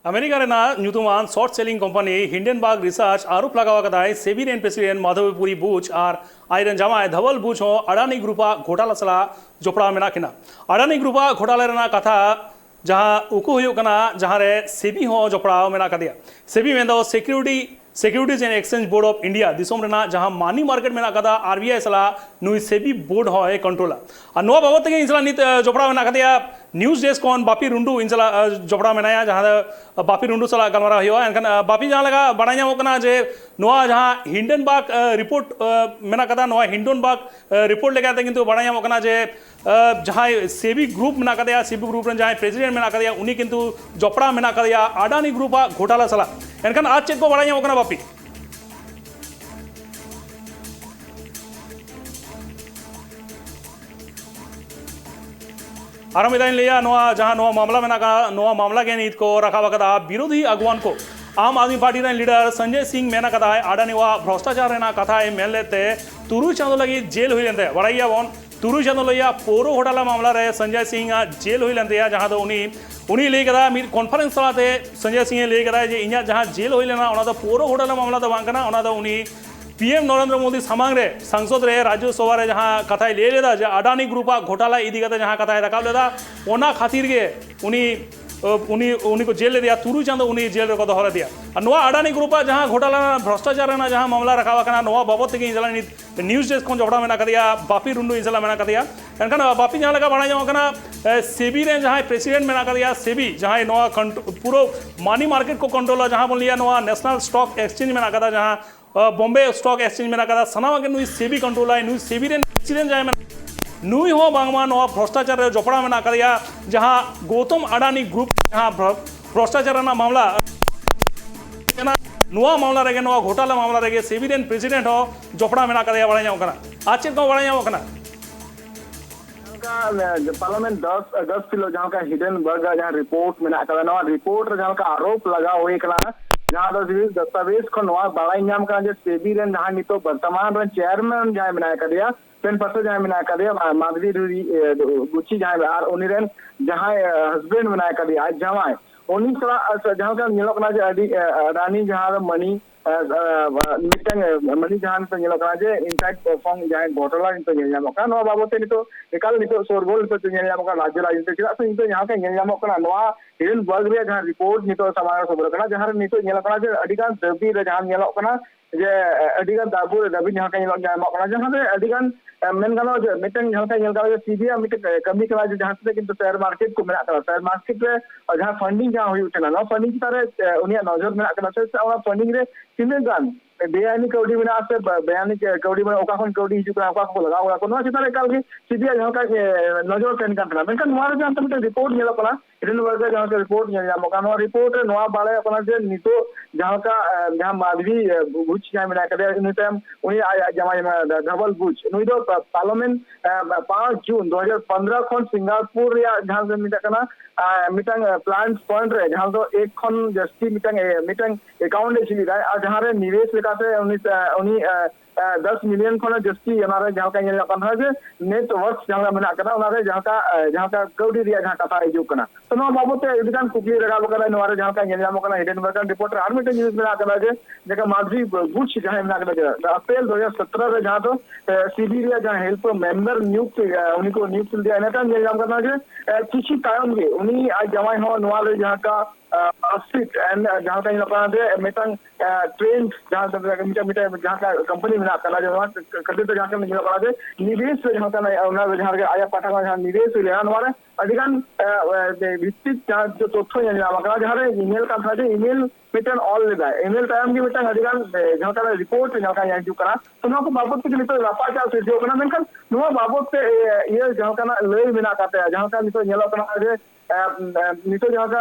America ᱧᱩᱛᱩᱢᱟᱱ short selling company Hindenburg research आरोप लगावा कदाय सेबी रेन प्रेसिडेंट माधवपुरी बुच और आयरन जमाय धवल बुच हो अडानी ग्रुपा घोटाला सला जोपड़ा मेना किना अडानी ग्रुपा घोटाला रेना कथा जहां उकु हुयो कना जहां रे सेबी हो जोपड़ा मेना कदिया सेबी में दो securities and exchange board of India दिसोम रेना जहां मानी मार्केट मेना कदा आरबीआई सला नुई सेबी बोर्ड हो ए कंट्रोलर और नोआ बाबत के इंसला नित जोपड़ा मेना कदिया न्यूज डेस्क कौन बापी रुंडू इनसला जोपड़ा मेनाया जहां बापी रुंडू सला गलमारा हुआ एनखान बापी जहां लगा बड़ाया होकना जे नोआ जहां हिंडनबर्ग रिपोर्ट मेना कदा नोआ हिंडनबर्ग रिपोर्ट लेके किंतु बड़ाया होकना जे जहां सेबी ग्रुप मेना कदिया सेबी ग्रुप जहां प्रेसिडेंट मेना कदिया उनी किंतु जोपड़ा मेना कदिया अडानी ग्रुप घोटाला सला एनखान आज चेक को बड़ाया होकना बापी आराम इदाइन लिया नोआ जहां नोआ मामला में नोआ मामला के नीत को रखा कदा विरोधी अगवान को आम आदमी पार्टी लीडर संजय सिंह मेना कदा आडानी वा भ्रष्टाचार कथा मेन लेते तुरु चांदो लगी जेल हुई लेते बड़ाइया बोन तुरु चांदो लैया पोरो घोटाला मामला रे संजय सिंह जेल हुई लेते जहां दो उनी लई कदा मिड कॉन्फ्रेंस सलाते संजय सिंह लई कदा जे इन्या जहां जेल हुई लेना ओना दो पोरो घोटाला मामला दो बांकना ओना दो उनी पीएम नरेंद्र मोदी सामांग रे संसद रे राज्यसभा रे जहां कथा ले लेदा जे अडानी ग्रुप घोटाला इदी कते जहां कथा रखा लेदा ओना खातिर के उनी को जेल ले दिया तुरु चांदो उनी जेल रे को दोहरा दिया और नोआ अडानी ग्रुप जहां घोटाला भ्रष्टाचार ना जहां मामला रखा कना नोआ बाबत के इंसला न्यूज डेस्क को जोड़ा मेना कदिया बापी रुंडू इंसला मेना कदिया एनखान बापी जहां लगा बड़ा कना सेबी रे जहां प्रेसिडेंट मेना कदिया सेबी जहां नोआ पूरा मनी मार्केट को कंट्रोल जहां बोल लिया नोआ नेशनल स्टॉक एक्सचेंज मेना कदा जहां बॉम्बे स्टॉक एक्सचेंज में कदा सनामा के नुई सेबी कंट्रोल है नुई सेबी रे प्रेसिडेंट जाय में नुई हो बांगमा नोआ भ्रष्टाचार रे जोपड़ा में करिया जहां गौतम अडानी ग्रुप जहां भ्रष्टाचार ना मामला नुआ मामला रे नोआ घोटाला मामला रे सेबी रे प्रेसिडेंट हो जोपड़ा में करिया बड़ा कना आज को बड़ा कना पार्लियामेंट 10 अगस्त किलो जहां का हिडनबर्ग जहां रिपोर्ट में कदा नोआ रिपोर्ट जहां का आरोप लगा होई कना जहां दस्तावेज को नोआ बड़ाई नाम का जे सेबी रे जहां नितो वर्तमान रे चेयरमैन जहां बनाया कदिया पेन पर्सन जहां बनाया कदिया माधवी गुची जहां आर उनी रे जहां हस्बैंड बनाया कदिया जमाय उनी जहां का निलो कना जे अडानी जहां मनी मिटंग मनी जहां पे निलो कना जे इनफैक्ट फॉर्म जहां घोटाला नितो नेल का नोआ बाबते नितो एकाल नितो सोरगोल नितो नेल का राज्य राजनीति चला से नितो यहां का नेल का नोआ हिडनबर्ग रे जहां रिपोर्ट नितो समाज खबर कना जहां नितो नेल कना जे अधिकांश दबी रे जहां नेल कना जे अधिकांश दाबू रे दबी जहां का नेल कना जहां रे अधिकांश मेन गानो जे मिटंग जहां का नेल कना जे सीबीआ मिट कमी करा जे जहां से किंतु शेयर मार्केट को मेना करा शेयर मार्केट रे जहां फंडिंग जहां हुई उठना नो फंडिंग तारे उनिया नजर मेना कना से फंडिंग रे तीन गान बेआईनी कौड़ी में आसे बेआईनी कौड़ी में ओका खन कौड़ी हिजू का को लगा हुआ कोनो चितारे काल की सीबीआई जहां का नजर पेन करना मेनखान नोआ रे अंत में रिपोर्ट नेला कला हिडनबर्ग जहां का रिपोर्ट नेला मका नोआ रिपोर्ट नोआ बाले अपना जे नितो जहां का जहां माधवी बुच जहां में करे इन टाइम उनी जमाई में डबल बुच नुई दो पार्लियामेंट 5 जून 2015 खन सिंगापुर या जहां से मिटा कना मिटंग प्लांट पॉइंट रे जहां तो एक खन जस्टी मिटंग अकाउंट चली रहा जहां रे निवेश लेकाते उनी 10 मिलियन खन जस्ती हमारे जहां का नेल कना जे नेटवर्क जहां मेना कना उनारे जहां का कौडी रिया जहां कथा हिजू कना तो नो बाबते एडिकान कुकली रगा कना नोरे जहां का नेल कना हिडनबर्ग रिपोर्ट आर्मी न्यूज मेना कना जे जेका माधवी बुच जहां मेना कना अप्रैल 2017 रे जहां तो सीबी रिया जहां हेल्प मेंबर नियुक्त उनी को नियुक्त दिया एना नेल कना जे किसी टाइम के उनी आज जमाई हो नोरे जहां का अस्सिट एंड जहां का लगा दे मिटंग ट्रेन जहां मिटा जहां का कंपनी में कला जो करते तो जहां का मिला कला दे निवेश जहां का उना जहां के आया पाठा जहां निवेश लेन वाले अधिकांश भित्तिक जो तथ्य जहां का जहां रे ईमेल का था ईमेल मिटन ऑल लेदा ईमेल टाइम की मिटन अधिकांश जहां का रिपोर्ट जहां का हिजू करा तो नो को बाबत के नितो रापाचा से जो कना मेनखान नो बाबत से ये जहां का लय बिना काते जहां का नितो नेलो कना जे नितो जहां का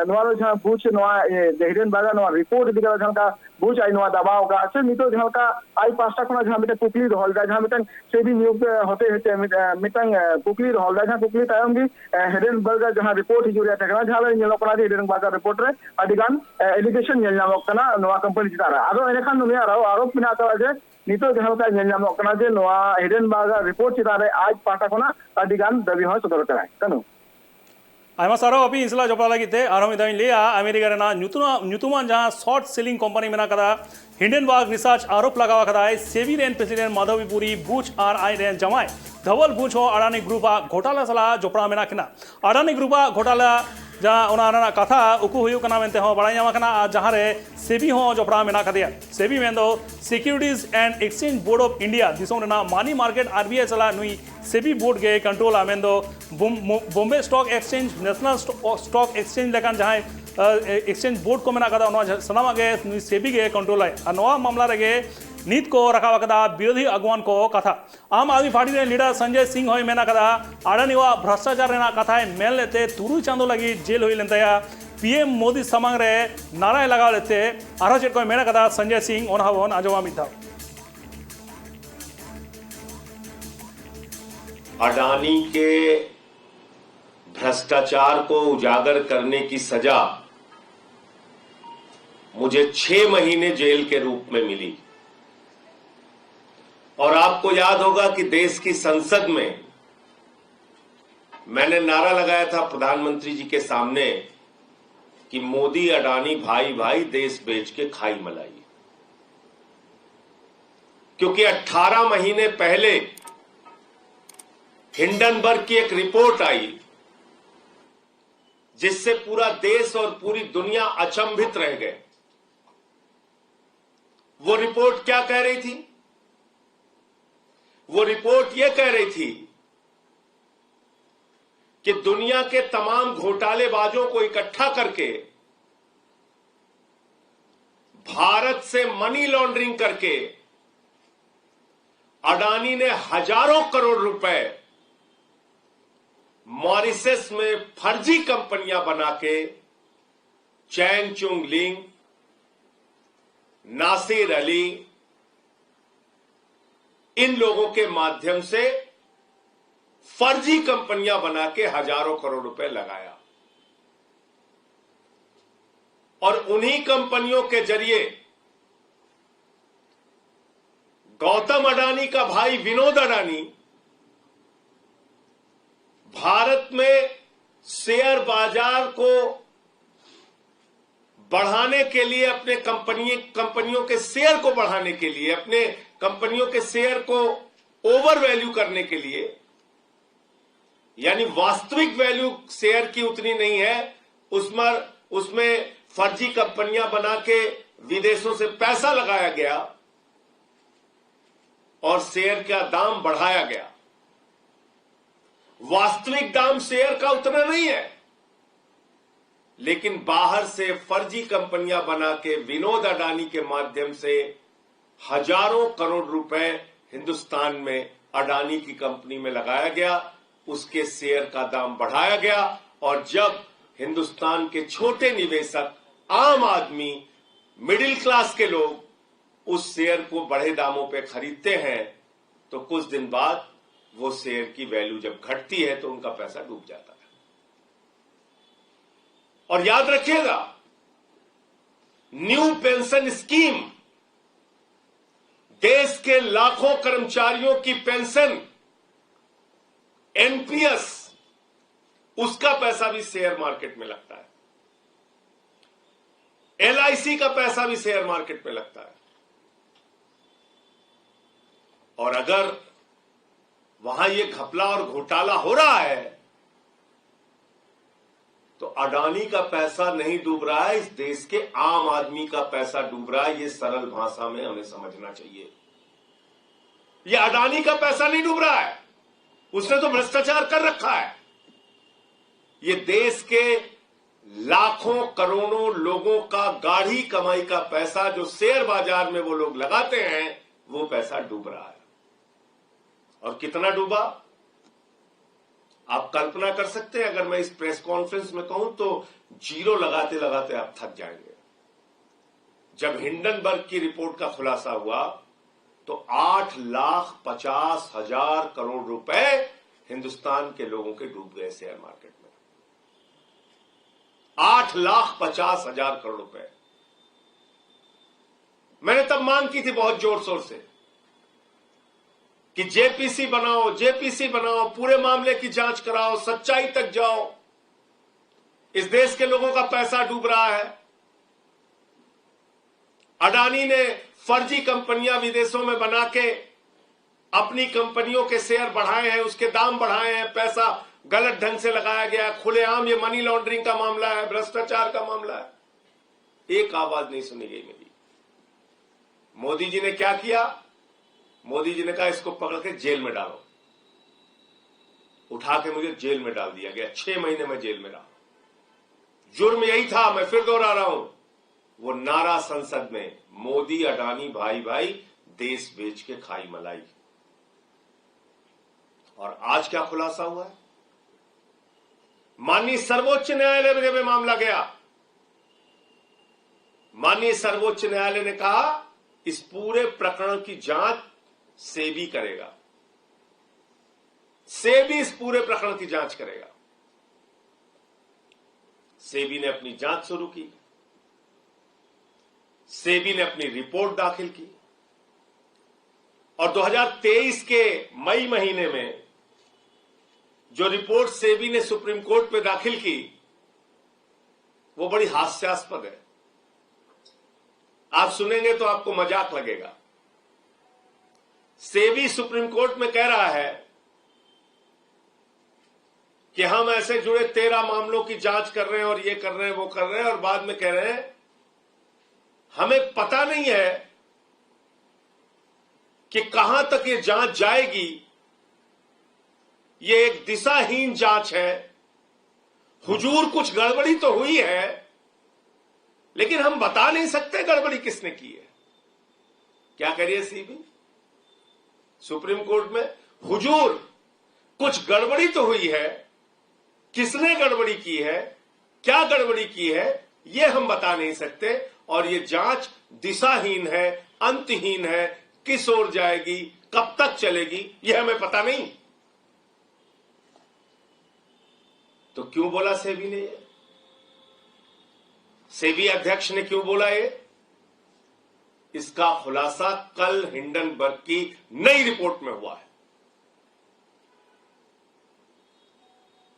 नोआ जहां बुच नोआ हिडनबर्ग नोआ रिपोर्ट दिगला जहां का बुच आई नोआ दबाव का से नितो जहां का आई पास्ता कोना जहां मिटे कुकली रहल दा जहां मिटन सेबी नियुक्त होते होते मिटंग कुकली रहल दा जहां कुकली टाइम भी हिडनबर्ग जहां रिपोर्ट हिजुरिया तकना जहां नेलो कना हिडनबर्ग रिपोर्ट रे अधिकान एलिगेशन नेल नामक कना नोआ कंपनी चितारा आरो एनेखान नुया आरोप बिना था जे नितो जहां का नेल नामक कना जे नोआ हिडनबर्ग रिपोर्ट चितारे आज पाटा कोना अधिकान दबी हो सदर कराय कनु आयमा सारो अभी इंसला जोपा लगी थे आरो मिदाइन लिया अमेरिका रेना न्यूतुमान जहां शॉर्ट सेलिंग कंपनी में ना कदा हिंडनबर्ग रिसर्च आरोप लगावा कदा है सेबी रेन प्रेसिडेंट माधवीपुरी बुच आर आई रेन जमाय धवल बुच हो अडानी ग्रुप घोटाला सला जोपड़ा में नाकिना अडानी ग्रुप घोटाला जहाँ उना कथा उकू हुई कना मेनते हो बड़ा नामा कना जहाँ रे सेबी हो जोपड़ा मेना कदिया सेबी मेन दो securities and exchange board of India दिसों रेना मनी मार्केट आरबीआई चला नुई सेबी बोर्ड के कंट्रोल आमेन दो Bombay stock exchange national stock exchange लेकान जहाँ एक्सचेंज बोर्ड को मेना कदा उना सनामा के नुई सेबी के कंट्रोल है और नवा मामला रेगे नीत को रखा कदा विरोधी अगवान को कथा आम आदमी पार्टी रे लीडर संजय सिंह होय मेना कदा आडानी वा भ्रष्टाचार रेना कथा मेल लेते तुरु चांदो लगी जेल होई लेंतया पीएम मोदी समांग रे नाराय लगाव लेते आरो चेट को मेना कदा संजय सिंह ओना हवन आजवा मिथा अडानी के भ्रष्टाचार को उजागर करने की सजा मुझे 6 महीने जेल के रूप में मिली और आपको याद होगा कि देश की संसद में मैंने नारा लगाया था प्रधानमंत्री जी के सामने कि मोदी अडानी भाई भाई देश बेच के खाई मलाई, क्योंकि 18 महीने पहले हिंडनबर्ग की एक रिपोर्ट आई जिससे पूरा देश और पूरी दुनिया अचंभित रह गए। वो रिपोर्ट क्या कह रही थी? वो रिपोर्ट यह कह रही थी कि दुनिया के तमाम घोटालेबाजों को इकट्ठा करके भारत से मनी लॉन्ड्रिंग करके अडानी ने हजारों करोड़ रुपए मॉरिशस में फर्जी कंपनियां बना के चैन चुंग लिंग, नासिर अली, इन लोगों के माध्यम से फर्जी कंपनियां बना के हजारों करोड़ रुपए लगाया और उन्हीं कंपनियों के जरिए गौतम अडानी का भाई विनोद अडानी भारत में शेयर बाजार को बढ़ाने के लिए, अपने कंपनियों के शेयर को बढ़ाने के लिए, अपने कंपनियों के शेयर को ओवर वैल्यू करने के लिए, यानी वास्तविक वैल्यू शेयर की उतनी नहीं है, उसमें फर्जी कंपनियां बना के विदेशों से पैसा लगाया गया और शेयर का दाम बढ़ाया गया। वास्तविक दाम शेयर का उतना नहीं है, लेकिन बाहर से फर्जी कंपनियां बना के विनोद अडानी के माध्यम से हजारों करोड़ रुपए हिंदुस्तान में अडानी की कंपनी में लगाया गया, उसके शेयर का दाम बढ़ाया गया और जब हिंदुस्तान के छोटे निवेशक, आम आदमी, मिडिल क्लास के लोग उस शेयर को बढ़े दामों पे खरीदते हैं तो कुछ दिन बाद वो शेयर की वैल्यू जब घटती है तो उनका पैसा डूब जाता है। और याद रखिएगा, न्यू पेंशन स्कीम, देश के लाखों कर्मचारियों की पेंशन, एनपीएस, उसका पैसा भी शेयर मार्केट में लगता है। एलआईसी का पैसा भी शेयर मार्केट में लगता है। और अगर वहां ये घपला और घोटाला हो रहा है तो अडानी का पैसा नहीं डूब रहा है, इस देश के आम आदमी का पैसा डूब रहा है। ये सरल भाषा में हमें समझना चाहिए। ये अडानी का पैसा नहीं डूब रहा है, उसने तो भ्रष्टाचार कर रखा है। ये देश के लाखों करोड़ों लोगों का गाढ़ी कमाई का पैसा जो शेयर बाजार में वो लोग लगाते हैं, वो पैसा डूब रहा है। और कितना डूबा आप कल्पना कर सकते हैं? अगर मैं इस प्रेस कॉन्फ्रेंस में कहूं तो जीरो लगाते लगाते आप थक जाएंगे। जब हिंडनबर्ग की रिपोर्ट का खुलासा हुआ तो 8,50,000 करोड़ रुपए हिंदुस्तान के लोगों के डूब गए शेयर मार्केट में। 8,50,000 करोड़ रुपए। मैंने तब मांग की थी बहुत जोर शोर से कि जेपीसी बनाओ, जेपीसी बनाओ, पूरे मामले की जांच कराओ, सच्चाई तक जाओ। इस देश के लोगों का पैसा डूब रहा है। अडानी ने फर्जी कंपनियां विदेशों में बना के अपनी कंपनियों के शेयर बढ़ाए हैं, उसके दाम बढ़ाए हैं, पैसा गलत ढंग से लगाया गया है। खुलेआम ये मनी लॉन्ड्रिंग का मामला है, भ्रष्टाचार का मामला है। एक आवाज नहीं सुनी गई मेरी। मोदी जी ने क्या किया? मोदी जी ने कहा इसको पकड़ के जेल में डालो। उठा के मुझे जेल में डाल दिया गया, 6 महीने में जेल में रहा। जुर्म यही था, मैं फिर दोहरा रहा हूं, वो नारा संसद में, मोदी अडानी भाई भाई, देश बेच के खाई मलाई। और आज क्या खुलासा हुआ है? माननीय सर्वोच्च न्यायालय में जब मामला गया, माननीय सर्वोच्च न्यायालय ने कहा इस पूरे प्रकरण की जांच सेबी करेगा। सेबी इस पूरे प्रकरण की जांच करेगा। सेबी ने अपनी जांच शुरू की। सेबी ने अपनी रिपोर्ट दाखिल की और 2023 के मई महीने में जो रिपोर्ट सेबी ने सुप्रीम कोर्ट में दाखिल की वो बड़ी हास्यास्पद है। आप सुनेंगे तो आपको मजाक लगेगा। सेबी सुप्रीम कोर्ट में कह रहा है कि हम ऐसे जुड़े 13 मामलों की जांच कर रहे हैं और ये कर रहे हैं, वो कर रहे हैं, और बाद में कह रहे हैं हमें पता नहीं है कि कहां तक ये जांच जाएगी। ये एक दिशाहीन जांच है। हुजूर कुछ गड़बड़ी तो हुई है, लेकिन हम बता नहीं सकते गड़बड़ी किसने की है। क्या करिए सीबी सुप्रीम कोर्ट में, हुजूर कुछ गड़बड़ी तो हुई है, किसने गड़बड़ी की है, क्या गड़बड़ी की है, यह हम बता नहीं सकते, और यह जांच दिशाहीन है, अंतहीन है, किस ओर जाएगी, कब तक चलेगी, यह हमें पता नहीं। तो क्यों बोला सेबी ने? ये सेबी अध्यक्ष ने क्यों बोला ये? इसका खुलासा कल हिंडनबर्ग की नई रिपोर्ट में हुआ है।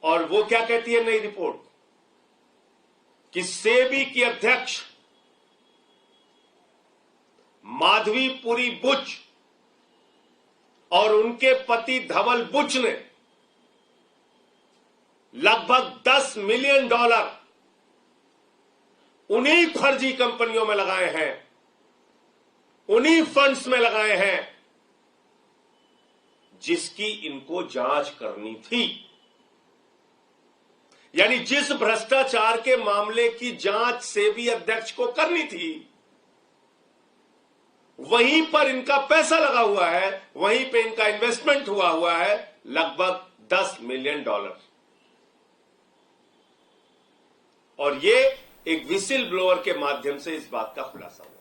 और वो क्या कहती है नई रिपोर्ट? कि सेबी की अध्यक्ष माधवीपुरी बुच और उनके पति धवल बुच ने लगभग $10 मिलियन उन्हीं फर्जी कंपनियों में लगाए हैं, उन्हीं फंड्स में लगाए हैं जिसकी इनको जांच करनी थी। यानी जिस भ्रष्टाचार के मामले की जांच सेबी अध्यक्ष को करनी थी, वहीं पर इनका पैसा लगा हुआ है, वहीं पे इनका इन्वेस्टमेंट हुआ है लगभग $10 मिलियन। और ये एक विसिल ब्लोअर के माध्यम से इस बात का खुलासा हुआ।